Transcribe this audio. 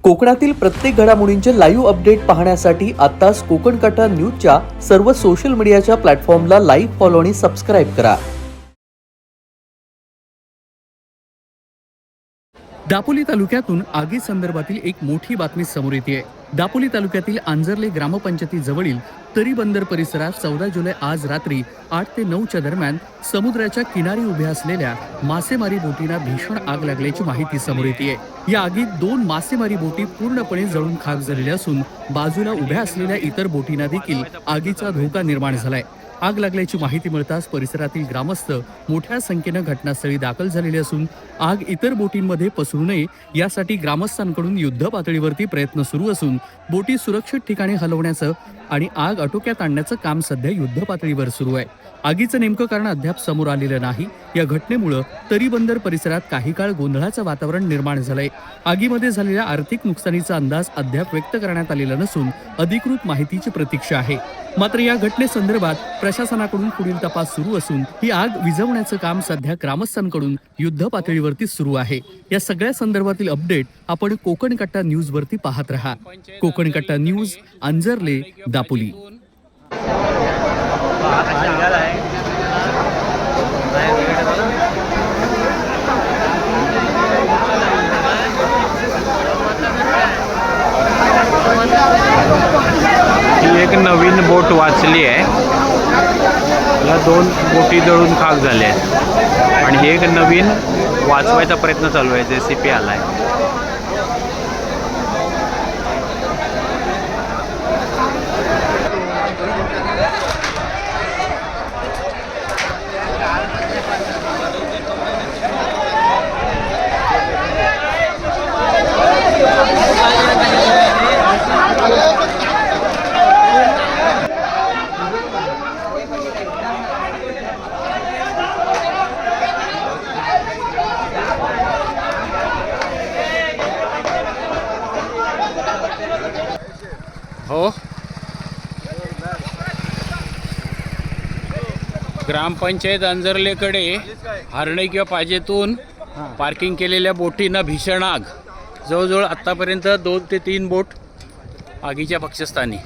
कोकणातील प्रत्येक घडामोडींचे लाईव्ह अपडेट पाहण्यासाठी आताच कोकण कटा न्यूजच्या सर्व सोशल मीडियाच्या प्लॅटफॉर्मला लाईक, फॉलो आणि सबस्क्राईब करा. दापोली तालुक्यातून आगी संदर्भातील एक मोठी बातमी समोर येते. दापोली तालुक्यातील आंजर्ले ग्रामपंचायतीजवळील तरी बंदर परिसरात 14 जुलै आज रात्री 8 ते 9च्या दरम्यान समुद्राच्या किनारी उभ्या असलेल्या मासेमारी बोटींना भीषण आग लागल्याची माहिती समोर येते. या आगीत 2 मासेमारी बोटी पूर्णपणे जळून खाक झालेल्या असून बाजूला उभ्या असलेल्या इतर बोटींना देखील आगीचा धोका निर्माण झालाय. आग लागल्याची माहिती मिळताच परिसरातील ग्रामस्थ मोठ्या संख्येनं घटनास्थळी दाखल झालेले असून आग इतर बोटींमध्ये पसरू नये यासाठी ग्रामस्थांकडून युद्ध पातळीवरती प्रयत्न सुरू असून बोटी सुरक्षित ठिकाणी हलवण्याचं आणि आग आटोक्यात आणण्याचं काम सध्या युद्ध पातळीवर सुरू आहे. आगीचं नेमकं कारण अद्याप समोर आलेलं नाही. या घटनेमुळे तरी बंदर परिसरात काही काळ गोंधळाचं वातावरण निर्माण झालंय. आगीमध्ये झालेल्या आर्थिक नुकसानीचा अंदाज अद्याप व्यक्त करण्यात आलेला नसून अधिकृत माहितीची प्रतीक्षा आहे. मात्र या घटनेसंदर्भात प्रशासनाकडून पुढील तपास सुरू असून ही आग विझवण्याचं काम सध्या ग्रामस्थांकडून युद्ध पातळीवरती सुरू आहे. या सगळ्या संदर्भातील अपडेट आपण कोकण कट्टा न्यूज वरती पाहत राहा. कोकण कट्टा न्यूज, आंजर्ले, दापोली. ही एक नवीन बोट वाचली आहे. या 2 बोटी जळून खाक झाल्या आहेत आणि ही एक नवीन वाचवायचा प्रयत्न चालू आहे. JCP आलाय. हो, ग्रामपंचायत अंजर्लेकडे हर्णे किंवा पाजेतून पार्किंग केलेल्या बोटींना भीषण आग. जवळजवळ आत्तापर्यंत 2 ते 3 बोट आगीच्या पक्षस्थानी.